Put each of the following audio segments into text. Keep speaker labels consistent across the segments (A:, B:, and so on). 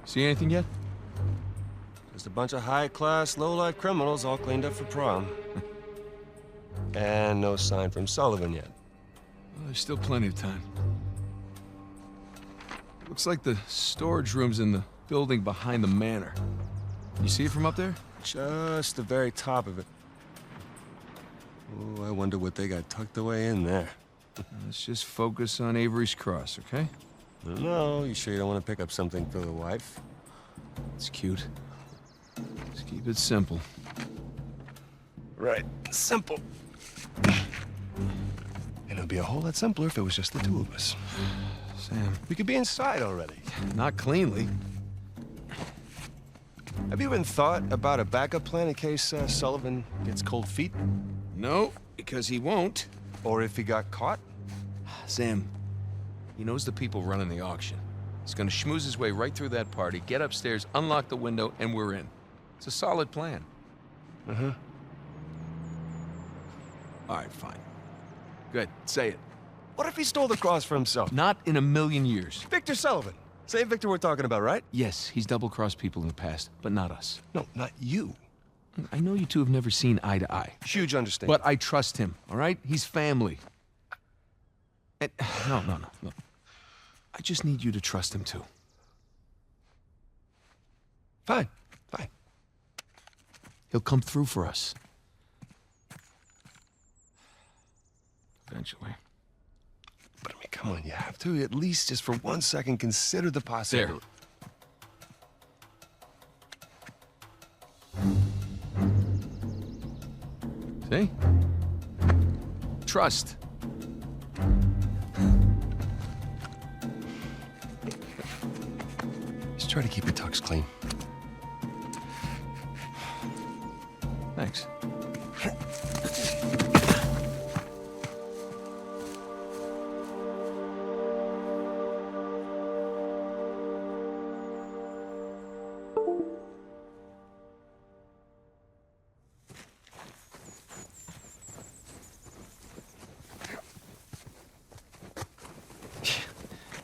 A: See anything yet?
B: Just a bunch of high-class, low-life criminals all cleaned up for prom. And no sign from Sullivan yet.
A: Well, there's still plenty of time. Looks like the storage room's in the building behind the manor. You see it from up there?
B: Just the very top of it. Oh, I wonder what they got tucked away in there.
A: Let's just focus on Avery's Cross, okay?
B: No, you sure you don't want to pick up something for the wife?
A: It's cute. Let's keep it simple.
B: Right. Simple. And it'd be a whole lot simpler if it was just the two of us.
A: Sam.
B: We could be inside already.
A: Not cleanly.
B: Have you even thought about a backup plan in case Sullivan gets cold feet?
A: No, because he won't.
B: Or if he got caught?
A: Sam, he knows the people running the auction. He's gonna schmooze his way right through that party, get upstairs, unlock the window, and we're in. It's a solid plan.
B: Uh-huh.
A: All right, fine. Good, say it.
B: What if he stole the cross for himself?
A: Not in a million years.
B: Victor Sullivan. Same Victor we're talking about, right?
A: Yes, he's double-crossed people in the past, but not us.
B: No, not you.
A: I know you two have never seen eye to eye.
B: Huge understanding.
A: But I trust him, all right? He's family. And, no. I just need you to trust him, too.
B: Fine.
A: He'll come through for us. Eventually.
B: But I mean, come on, you have to at least just for 1 second consider the possibility.
A: See? Trust.
B: Just try to keep your tux clean.
A: Thanks.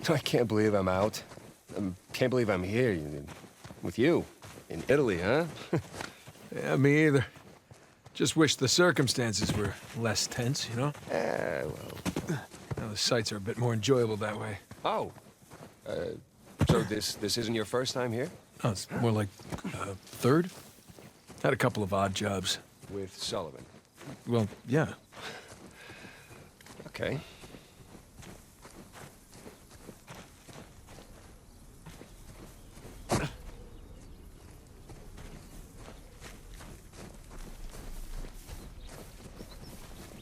B: I can't believe I'm out. I can't believe I'm here with you. In Italy, huh?
A: Yeah, me either. Just wish the circumstances were less tense, you know?
B: Well.
A: Now, the sights are a bit more enjoyable that way.
B: Oh. So this isn't your first time here?
A: No, it's more like third. Had a couple of odd jobs.
B: With Sullivan?
A: Well, yeah.
B: Okay.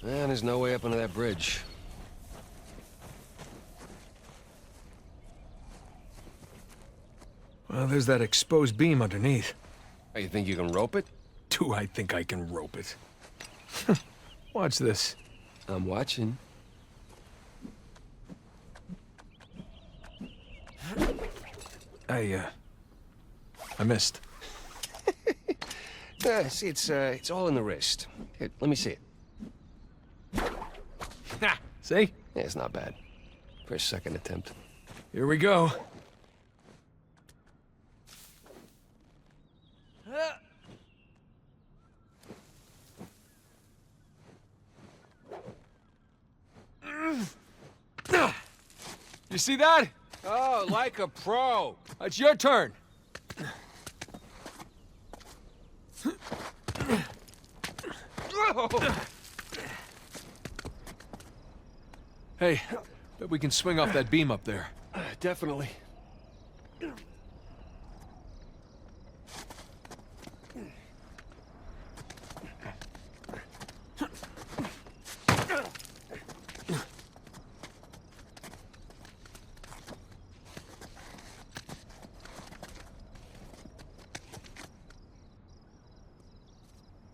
B: Man, there's no way up under that bridge.
A: Well, there's that exposed beam underneath.
B: Oh, you think you can rope it?
A: Do I think I can rope it? Watch this.
B: I'm watching.
A: I missed.
B: See, it's all in the wrist. Here, let me see it.
A: Ha! See?
B: Yeah, it's not bad. For a second attempt.
A: Here we go. You see that?
B: Oh, like a pro.
A: It's your turn. Hey, bet we can swing off that beam up there.
B: Definitely.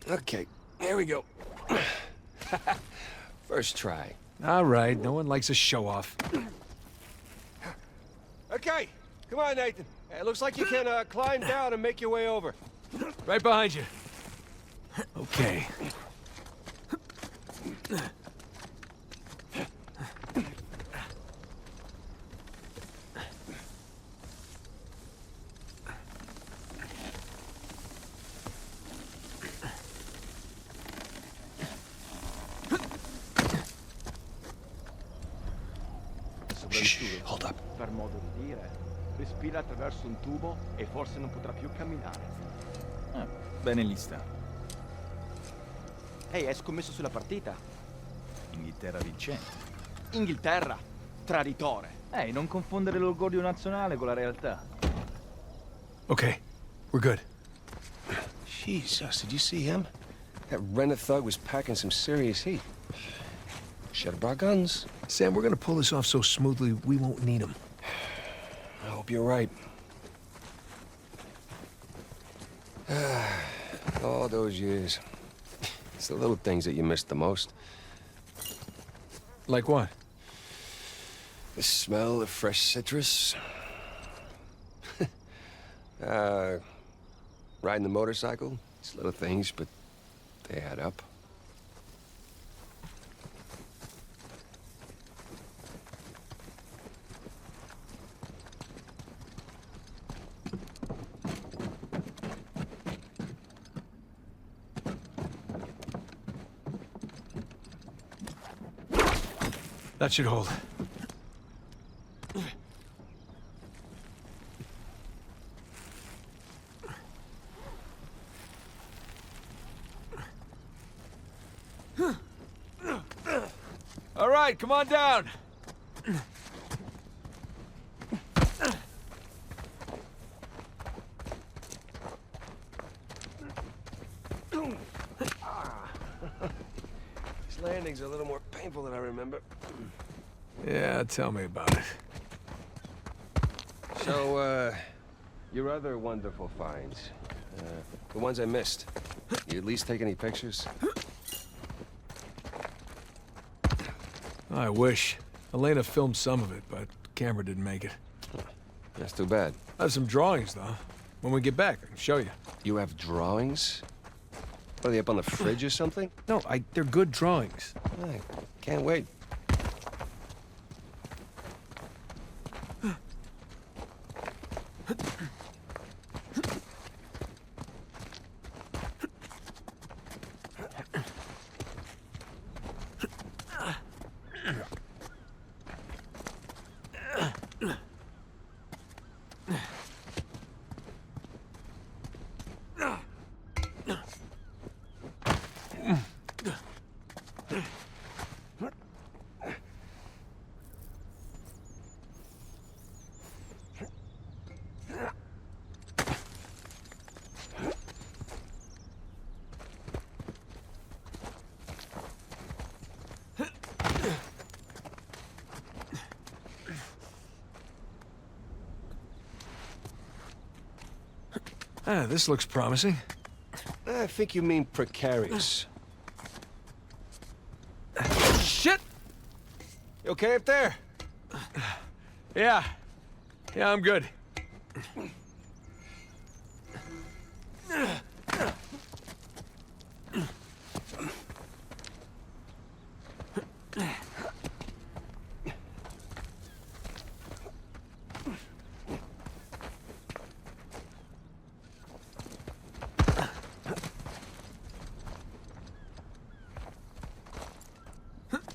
B: Okay, here we go. First try.
A: All right, no one likes a show-off.
B: Okay, come on, Nathan. It looks like you can climb down and make your way over.
A: Right behind you. Okay.
B: Shh, hold up.
C: Per modo di dire, respira attraverso un tubo e forse non potrà più camminare.
D: Bene lì sta.
C: Ehi, hai scommesso sulla partita?
D: Inghilterra vincente.
C: Inghilterra, traditore.
D: Ehi, non confondere l'orgoglio nazionale con la realtà.
B: Okay, we're good. Jesus, did you see him? That rented thug was packing some serious heat. Should have brought guns.
E: Sam, we're gonna pull this off so smoothly, we won't need them.
B: I hope you're right. All those years. It's the little things that you miss the most.
E: Like what?
B: The smell of fresh citrus. Riding the motorcycle. It's little things, but they add up.
E: That should hold. All right, come on down.
B: This landing's a little more painful than I remember.
E: Yeah, tell me about it.
B: So, your other wonderful finds. The ones I missed. You at least take any pictures?
E: I wish. Elena filmed some of it, but the camera didn't make it.
B: That's too bad.
E: I have some drawings, though. When we get back, I can show you.
B: You have drawings? Are they up on the fridge or something?
E: No, they're good drawings.
B: I can't wait.
E: Ah, this looks promising.
B: I think you mean precarious.
E: Shit!
B: You okay up there?
E: Yeah. Yeah, I'm good.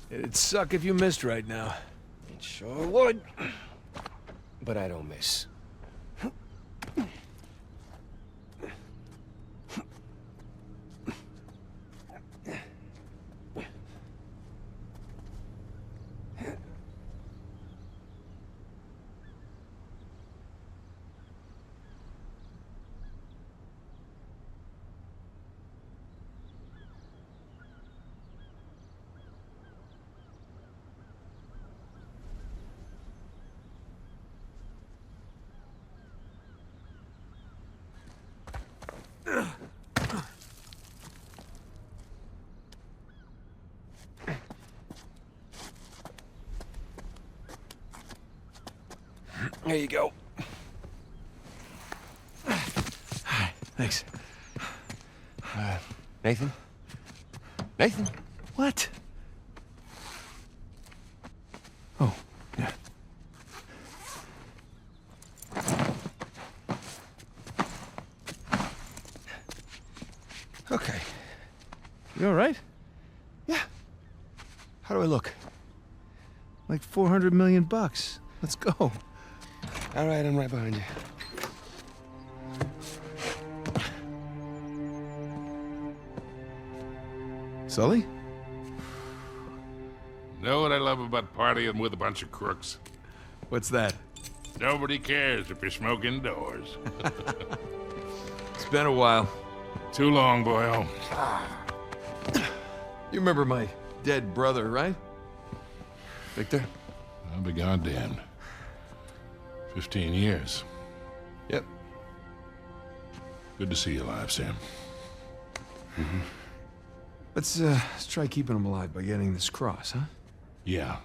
E: It'd suck if you missed right now.
B: It sure would. But I don't miss. Here you go.
E: Thanks.
B: Nathan? Nathan?
E: What? Oh, yeah.
B: Okay.
E: You all right?
B: Yeah. How do I look?
E: Like 400 million bucks. Let's go.
B: All right, I'm right behind you.
E: Sully?
F: Know what I love about partying with a bunch of crooks?
E: What's that?
F: Nobody cares if you smoke indoors.
E: It's been a while.
F: Too long, boyo.
E: You remember my dead brother, right?
B: Victor?
F: I'll be goddamned. 15 years.
B: Yep.
F: Good to see you alive, Sam.
E: Let's try keeping him alive by getting this cross, huh?
F: Yeah,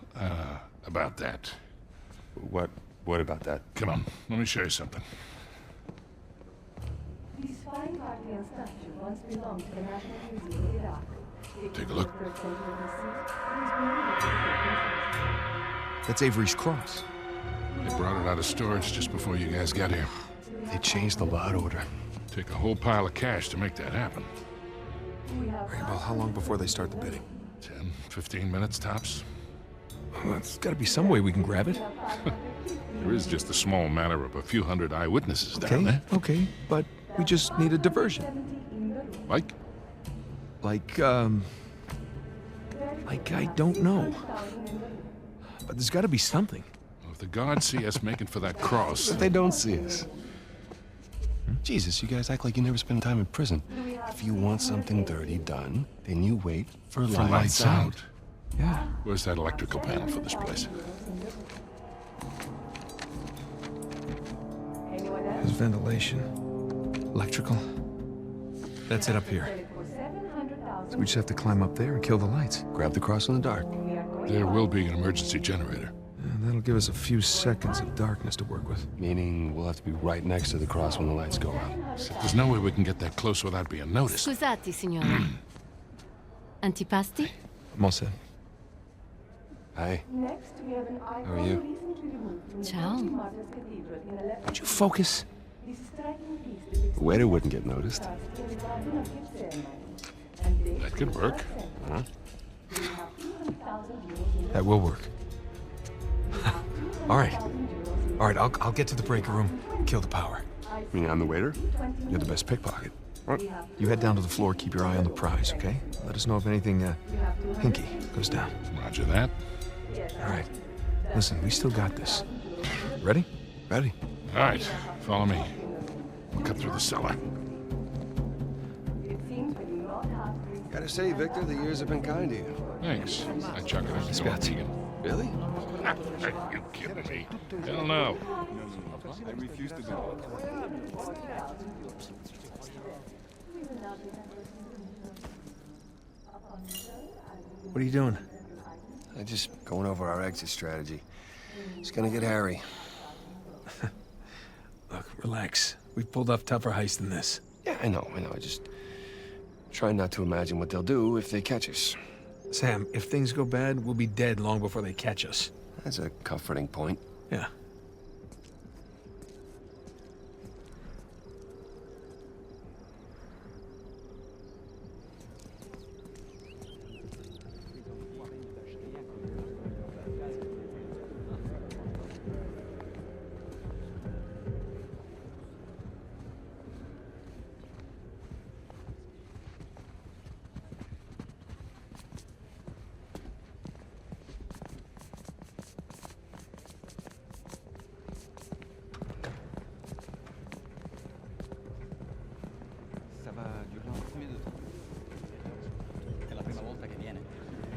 F: about that.
B: What about that?
F: Come on, let me show you something.
G: This fine Arcadian statue once belonged to the National Museum of Iraq.
F: Take a look.
E: That's Avery's cross.
F: They brought it out of storage just before you guys got here.
B: They changed the lot order.
F: Take a whole pile of cash to make that happen.
E: All right, well, how long before they start the bidding?
F: 10, 15 minutes tops.
E: Well, there's got to be some way we can grab it.
F: There is just a small matter of a few hundred eyewitnesses down there.
E: Okay, but we just need a diversion.
F: Like?
E: Like I don't know. But there's got to be something.
F: Well, if the guards see us making for that cross,
B: But they don't see us. Jesus, you guys act like you never spend time in prison. If you want something dirty done, then you wait for lights out.
E: Yeah.
F: Where's that electrical panel for this place?
E: There's ventilation. Electrical. That's it up here. So we just have to climb up there and kill the lights.
B: Grab the cross in the dark.
F: There will be an emergency generator.
E: And that'll give us a few seconds of darkness to work with.
B: Meaning we'll have to be right next to the cross when the lights go out.
F: So there's no way we can get that close without being noticed.
H: Scusate, signora. Antipasti?
E: I'm all set.
B: Hi.
G: Next, we have an icon
B: How are you?
G: recently removed from the
H: Ciao.
G: St. Martin's Cathedral in Aleppo.
E: Would you focus?
G: This striking piece depicts
B: The waiter wouldn't get noticed.
G: Christ in the Garden of Gethsemane. And this
F: That could work.
B: Huh?
G: we have 200,000 euros in
E: That will work. All right. All right, I'll get to the breaker room, kill the power.
B: You mean I'm the waiter?
E: You're the best pickpocket.
B: What?
E: You head down to the floor, keep your eye on the prize, okay? Let us know if anything, hinky goes down.
F: Roger that.
E: All right. Listen, we still got this. Ready?
B: Ready.
F: All right, follow me. We'll cut through the cellar.
B: Gotta say, Victor, the years have been kind to you.
F: Thanks. I chuck it as a vegan.
B: Really?
F: Are you kidding me? Hell no.
D: I refuse to go.
E: What are you doing?
B: I'm just going over our exit strategy. It's gonna get hairy.
E: Look, relax. We've pulled off tougher heists than this.
B: Yeah, I know. I just try not to imagine what they'll do if they catch us.
E: Sam, if things go bad, we'll be dead long before they catch us.
B: That's a comforting point.
E: Yeah.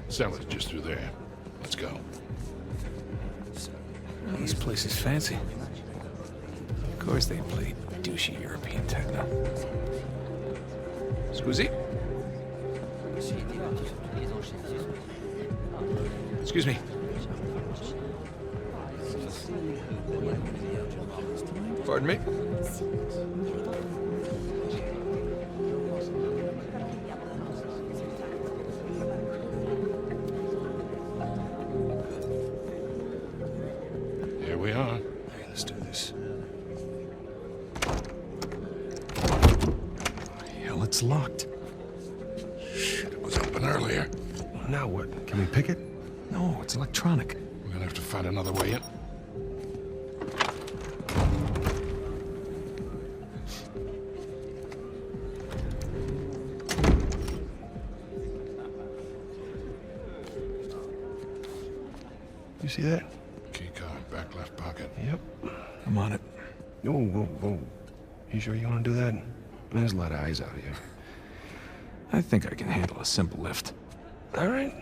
F: Cellar's just through there. Let's go.
E: This place is fancy. Of course they play douchey European techno. Scusi? Excuse me. Pardon me?
F: Here we are.
B: Hey, let's do this.
E: Hell, it's locked.
F: Shit, it was open earlier.
B: Now what? Can we pick it?
E: No, it's electronic.
F: We're gonna have to find another way in.
B: You see that?
F: Key card, back left pocket.
B: Yep.
E: I'm on it.
B: Whoa, whoa, whoa. You sure you want to do that? There's a lot of eyes out here.
E: I think I can handle a simple lift.
B: All right.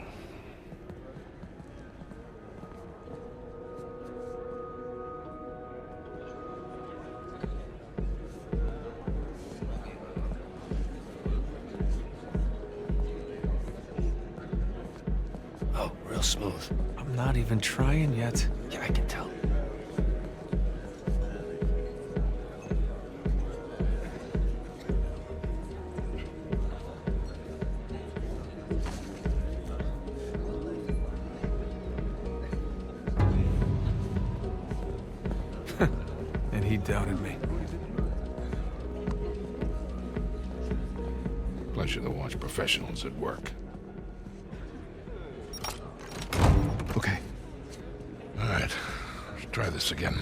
B: Oh, real smooth.
E: I'm not even trying yet.
B: Yeah, I can tell.
E: And he doubted me.
F: Pleasure to watch professionals at work.
E: Okay.
F: All right, let's try this again.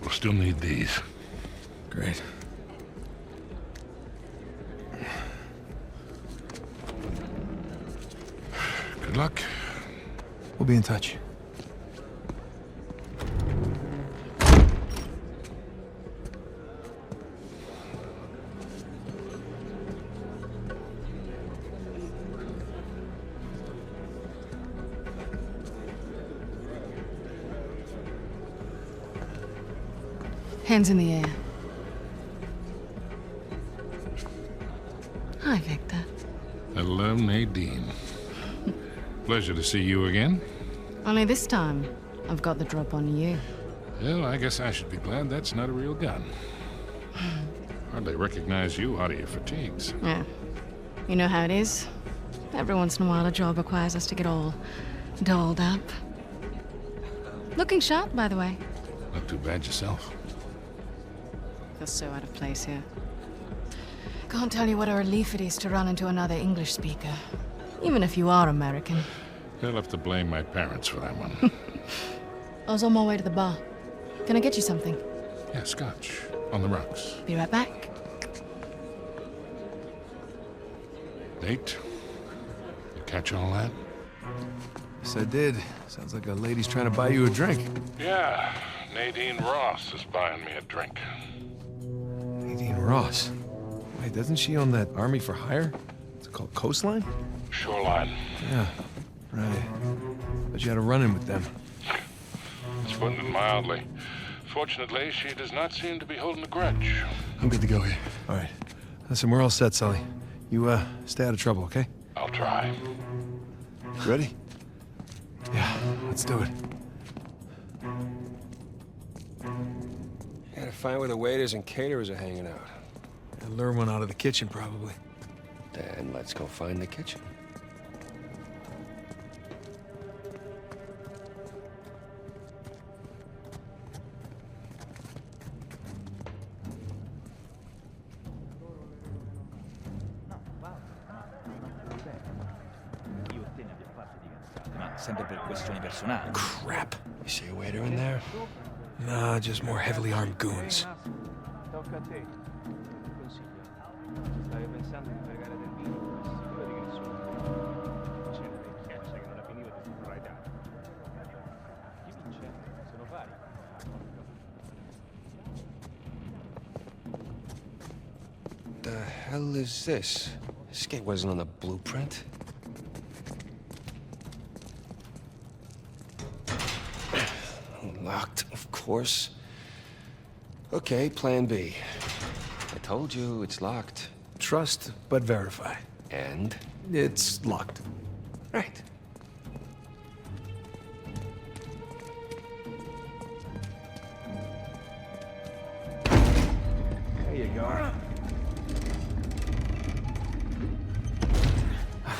F: We'll still need these.
E: Great.
F: Good luck.
E: We'll be in touch.
H: Hands in the air. Hi, Victor.
F: Hello, Nadine. Pleasure to see you again.
H: Only this time, I've got the drop on you.
F: Well, I guess I should be glad that's not a real gun. Hardly recognize you out of your fatigues.
H: Yeah. You know how it is. Every once in a while, a job requires us to get all dolled up. Looking sharp, by the way.
F: Not too bad yourself.
H: Feel so out of place here. Can't tell you what a relief it is to run into another English speaker. Even if you are American.
F: They'll have to blame my parents for that one.
H: I was on my way to the bar. Can I get you something?
F: Yeah, scotch. On the rocks.
H: Be right back.
F: Nate? You catch all that?
E: Yes, I did. Sounds like a lady's trying to buy you a drink.
F: Yeah, Nadine Ross is buying me a drink.
E: Nadine Ross. Wait, doesn't she own that Army for Hire? It's called Coastline?
F: Shoreline.
E: Yeah, right. But you had a run-in with them.
F: It's putting it mildly. Fortunately, she does not seem to be holding a grudge.
E: I'm good to go here. All right. Listen, we're all set, Sully. You, stay out of trouble, okay?
F: I'll try.
E: Ready? Yeah, let's do it.
B: Gotta find where the waiters and caterers are hanging out.
E: I'll lure one out of the kitchen, probably.
B: Then let's go find the kitchen.
C: Io e te ne abbiamo fatte di cazzate, ma sempre per questioni personali.
E: Crap.
B: You see a waiter in there?
E: Nah, just more heavily armed goons.
C: Tocca a te. Consiglio. Stavi pensando di pregare del vino, sicuro di che nessuno c'è una vecchiaccia che non la finiva di sfruttare tanto. Chi vince? Se lo fai.
B: The hell is this? This gate wasn't on the blueprint. Locked, of course. Okay, plan B. I told you it's locked.
E: Trust, but verify.
B: And?
E: It's locked.
B: Right.
C: There you go.
B: I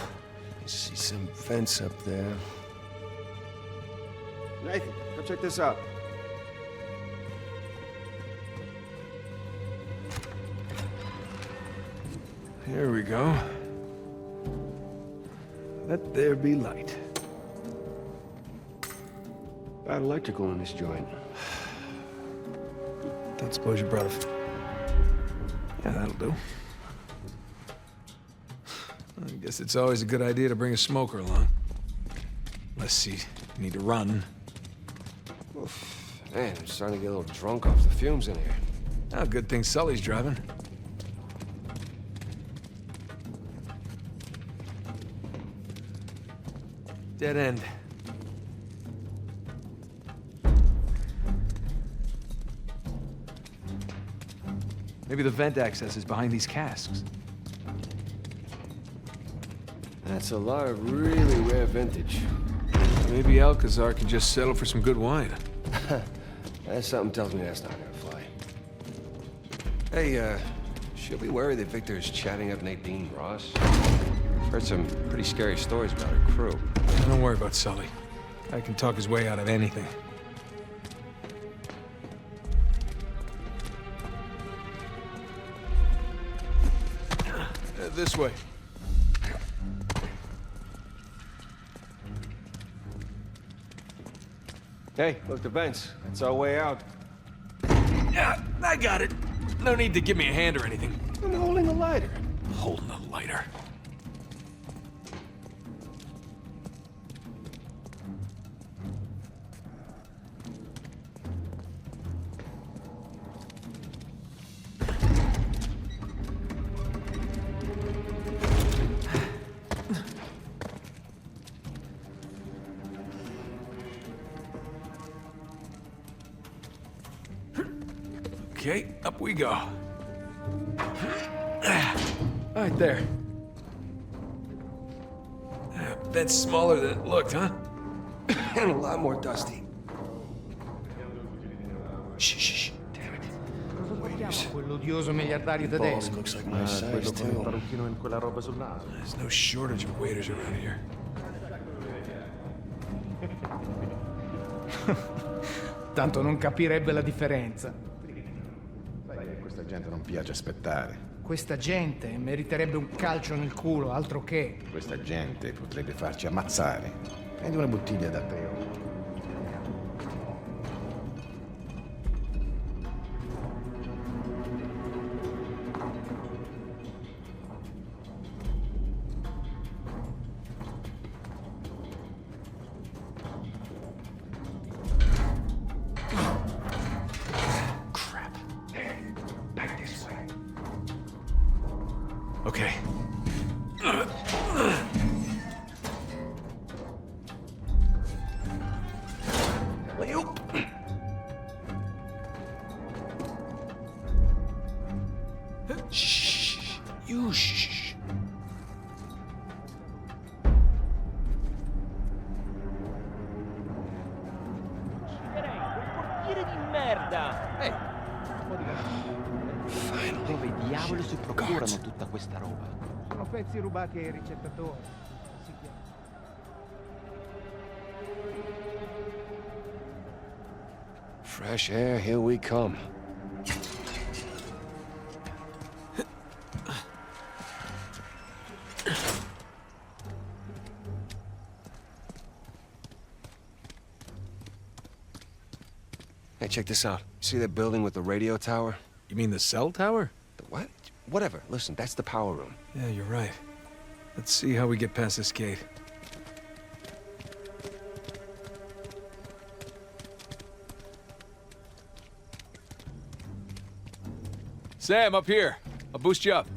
B: see some vents up there.
D: Nathan, come check this out.
E: Here we go. Let there be light.
B: Bad electrical in this joint.
E: Don't suppose you brought a... Yeah, that'll do. I guess it's always a good idea to bring a smoker along. Unless you need to run.
B: Oof. Man, I'm starting to get a little drunk off the fumes in here.
E: Oh, good thing Sully's driving. Dead end. Maybe the vent access is behind these casks.
B: That's a lot of really rare vintage.
E: Maybe Alcazar can just settle for some good wine.
B: Something tells me that's not gonna fly. Hey, she'll be worried that Victor is chatting up Nadine Ross. I've heard some pretty scary stories about her crew.
E: Don't worry about Sully. I can talk his way out of anything. This way.
B: Hey, look, the vents. That's our way out.
E: Yeah, I got it. No need to give me a hand or anything.
B: I'm holding a lighter.
E: Holding a lighter. Okay, up we go. Right there. That's smaller than it looked, huh?
B: And a lot more dusty.
E: Shh, shh, shh. Damn it.
I: Quell'odioso miliardario tedesco.
B: Looks like my size, too.
C: parrucchino in quella roba sul naso.
E: There's no shortage of waiters around here.
I: Tanto non capirebbe la differenza.
J: Sai che a questa gente non piace aspettare.
I: Questa gente meriterebbe un calcio nel culo, altro che.
J: Questa gente potrebbe farci ammazzare. Prendi una bottiglia da 3 euro.
E: Okay. Shh. You shh.
C: Portiere di merda! Ehi! Dove diavolo si procurano tutta questa roba?
I: Sono pezzi rubati ai ricettatori. Si chiama.
B: Fresh air, here we come. Hey, check this out. See that building with the radio tower?
E: You mean the cell tower?
B: The what? Whatever. Listen, that's the power room.
E: Yeah, you're right. Let's see how we get past this gate. Sam, up here. I'll boost you up.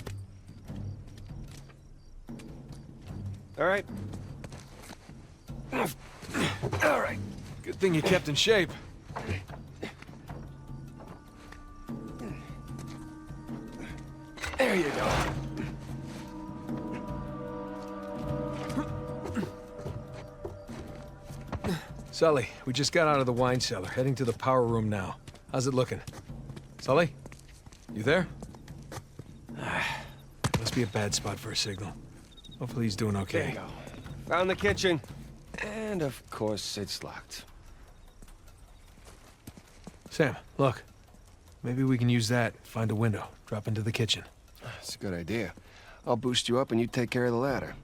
B: All right.
E: All right. Good thing you kept in shape.
B: There you go.
E: Sully, we just got out of the wine cellar, heading to the power room now. How's it looking? Sully? You there? Must be a bad spot for a signal. Hopefully he's doing okay.
B: There you go. Found the kitchen. And of course, it's locked.
E: Sam, look. Maybe we can use that, find a window, drop into the kitchen.
B: That's a good idea. I'll boost you up and you take care of the ladder.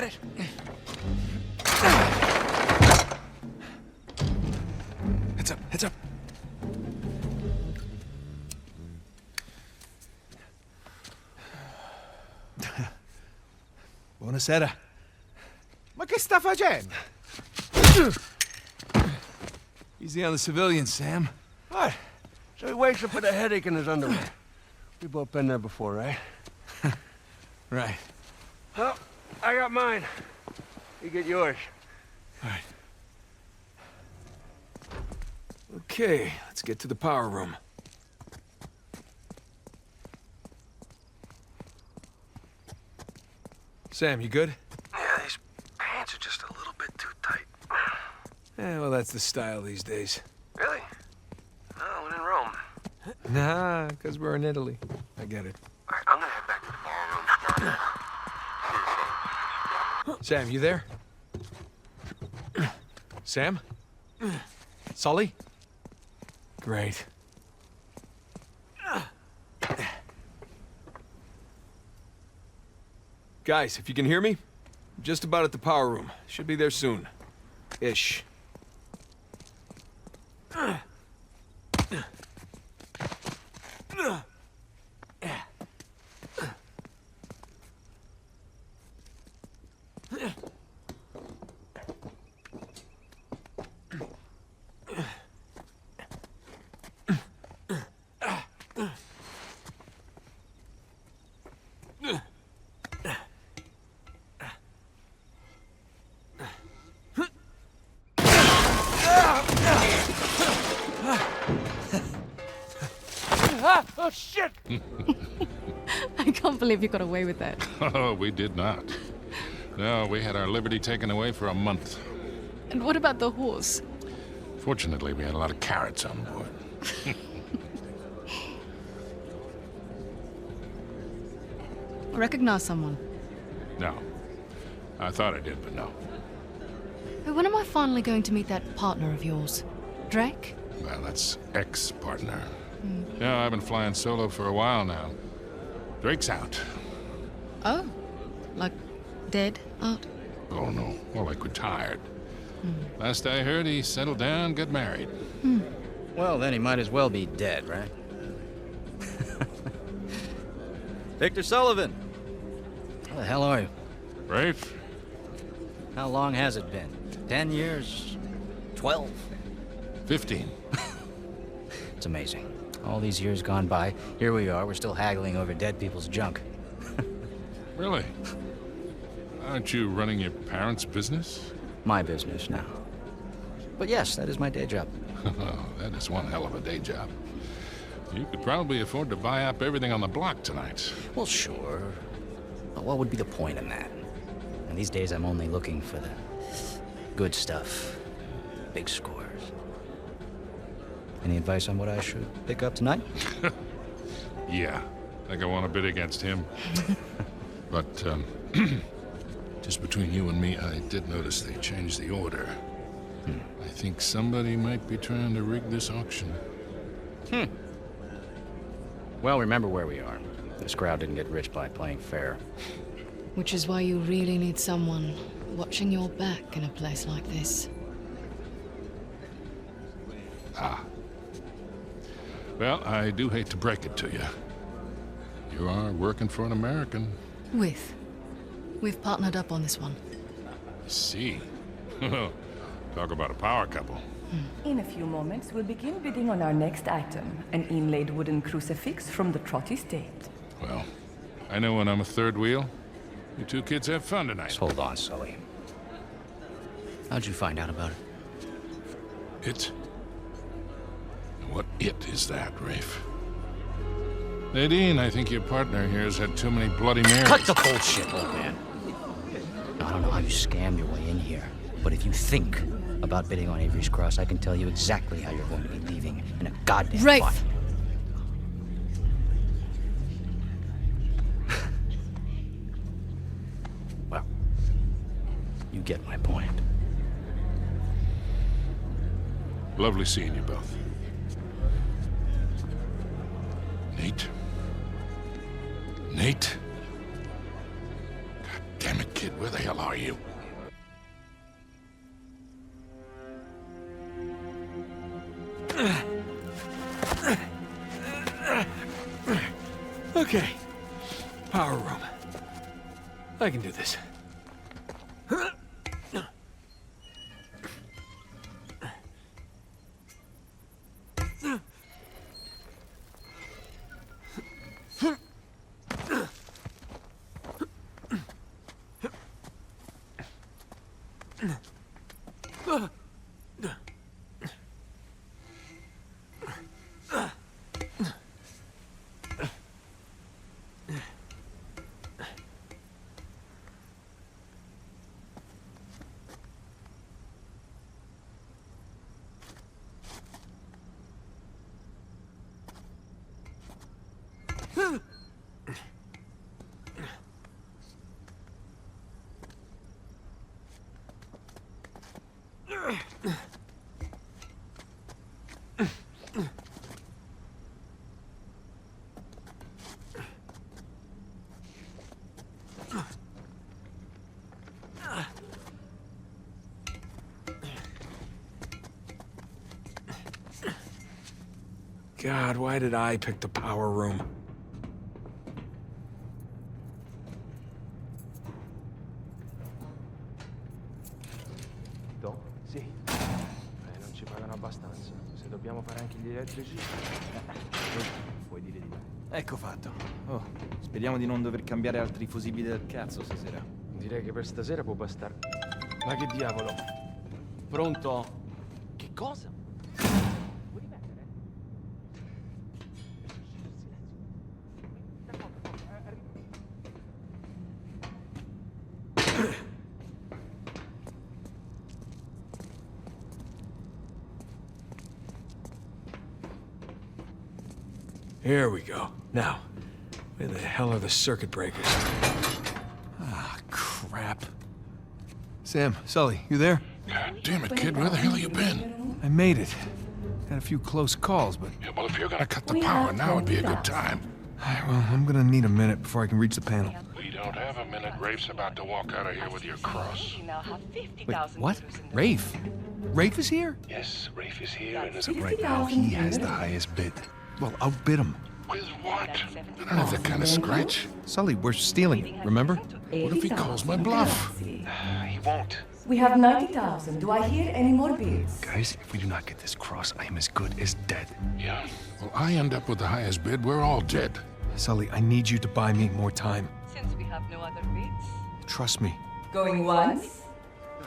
B: got it?
E: Heads up, heads up. Buonasera.
I: Ma che sta facendo?
E: Easy on the civilians, Sam.
B: What? So he wakes up with a headache in his underwear. We both been there before, right?
E: Right.
B: Well, I got mine. You get yours.
E: All right. Okay, let's get to the power room. Sam, you good?
B: Yeah, these pants are just a little bit too tight.
E: Yeah, well, that's the style these days.
B: Really? Oh, when in Rome.
E: Nah, because we're in Italy. I get it.
B: All right, I'm gonna head back to the ballroom.
E: Sam, you there? Sam? Sully? Great. Guys, if you can hear me, I'm just about at the power room. Should be there soon. Ish.
B: Oh, shit!
H: I can't believe you got away with that.
F: Oh, we did not. No, we had our liberty taken away for a month.
H: And what about the horse?
F: Fortunately, we had a lot of carrots on board.
H: Recognize someone?
F: No. I thought I did, but no.
H: When am I finally going to meet that partner of yours? Drake?
F: Well, that's ex-partner. Yeah, I've been flying solo for a while now. Drake's out.
H: Oh, like dead out?
F: Oh, no. More like retired. Last I heard, he settled down, got married.
K: Well, then he might as well be dead, right? Victor Sullivan! How the hell are you?
F: Rafe?
K: How long has it been? 10 years? 12?
F: 15.
K: It's amazing. All these years gone by, here we are, we're still haggling over dead people's junk.
F: Really? Aren't you running your parents' business?
K: My business now. But yes, that is my day job.
F: Oh, that is one hell of a day job. You could probably afford to buy up everything on the block tonight.
K: Well, sure. But what would be the point in that? And these days I'm only looking for the good stuff. Big scores. Any advice on what I should pick up tonight?
F: Yeah, I think I want to bid against him. But, just between you and me, I did notice they changed the order. I think somebody might be trying to rig this auction.
K: Well, remember where we are. This crowd didn't get rich by playing fair.
H: Which is why you really need someone watching your back in a place like this.
F: Ah. Well, I do hate to break it to you. You are working for an American.
H: We've partnered up on this one.
F: I see. Talk about a power couple.
G: In a few moments, we'll begin bidding on our next item, an inlaid wooden crucifix from the Trott estate.
F: Well, I know when I'm a third wheel. You two kids have fun tonight.
K: Just hold on, Sully. How'd you find out about it?
F: It? What it is that, Rafe? Nadine, I think your partner here has had too many Bloody Marys.
K: Cut the bullshit, old man. I don't know how you scammed your way in here, but if you think about bidding on Avery's Cross, I can tell you exactly how you're going to be leaving in a goddamn
H: Rafe!
K: fight. Well, you get my point.
F: Lovely seeing you both. Nate? Nate? God damn it, kid. kid, where the hell are you?
E: Okay. Power room. I can do this. God, why did I pick the power room?
C: Sì. Non ci pagano abbastanza. Se dobbiamo fare anche gli elettrici... puoi dire di no.
L: Ecco fatto. Oh, speriamo di non dover cambiare altri fusibili del cazzo stasera.
C: Direi che per stasera può bastare. Ma che diavolo? Pronto? Che cosa? Vuoi ripetere?
E: Here we go. Now, where the hell are the circuit breakers? Ah, crap. Sam, Sully, you there?
F: God damn it, kid, where the hell you been?
E: I made it. Had a few close calls, but...
F: Yeah, well, if you're gonna cut the power, now would be a good time.
E: Well, I'm gonna need a minute before I can reach the panel.
F: We don't have a minute. Rafe's about to walk out of here with your cross.
E: Wait, what? Rafe? Rafe is here?
B: Yes, Rafe is here, and as of right now, he has the highest bid.
E: Well, outbid him.
F: With what? I don't have that kind of scratch.
E: Sully, we're stealing it, remember?
F: What if he calls my bluff?
B: He won't.
G: We have 90,000. Do I hear any more bids?
B: Guys, if we do not get this cross, I am as good as dead.
F: Yeah. Well, I end up with the highest bid. We're all dead.
E: Sully, I need you to buy me more time.
G: Since we have no other bids.
E: Trust me.
G: Going once?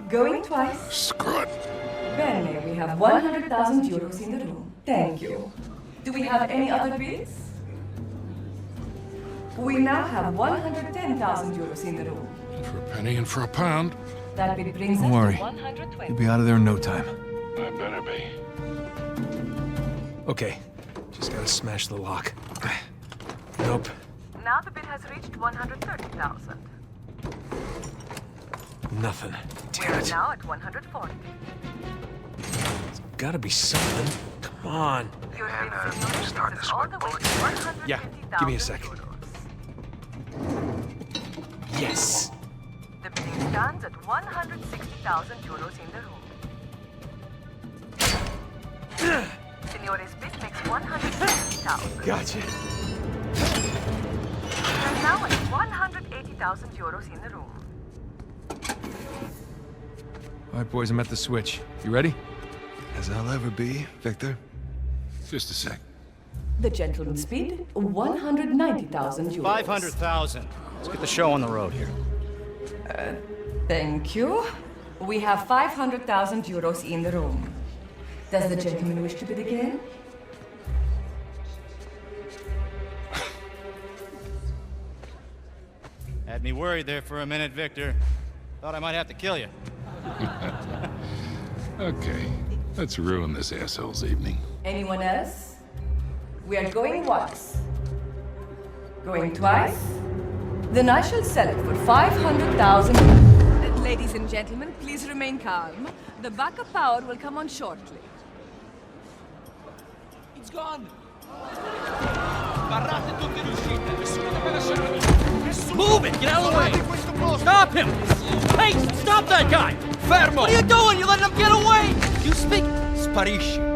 G: Going twice?
F: Screw it.
G: Bene, we have 100,000 euros in the room. Thank you. Do we have any other bids? We now have 110,000 euros in the room.
F: For a penny and for a pound.
G: That bid brings
E: Don't
G: us
E: worry.
G: to 120.
E: You'll be out of there in no time.
F: I better be.
E: Okay. Just gotta smash the lock. Nope.
G: Now the bid has reached 130,000.
E: Nothing. Damn
G: We're
E: it.
G: now at 140.
E: Gotta be something. Come on.
G: Your bid signal
B: start
G: is
B: this
G: all
B: one,
G: the way to
B: boys.
G: 150,000
E: Yeah, give me a sec.
G: euros.
E: Yes.
G: The bidding stands at 160,000 euros in the room. Signore's bid makes 160,000.
E: Gotcha.
G: We're now at 180,000 euros in the room.
E: All right, boys, I'm at the switch. You ready?
B: As I'll ever be, Victor.
F: Just a sec.
G: The gentleman's bid, 190,000 euros.
K: 500,000. Let's get the show on the road here.
G: Thank you. We have 500,000 euros in the room. Does the gentleman wish to bid again?
K: Had me worried there for a minute, Victor. Thought I might have to kill you.
F: Okay, let's ruin this asshole's evening.
G: Anyone else? We are going once. Going twice? Then I shall sell it for 500,000. Ladies and gentlemen, please remain calm. The backup power will come on shortly.
C: It's gone!
M: Move it! Get out of the way! Stop him! Hey, stop that guy!
A: Fermo!
M: What are you doing? You letting him get away? You speak...
A: Sparisci.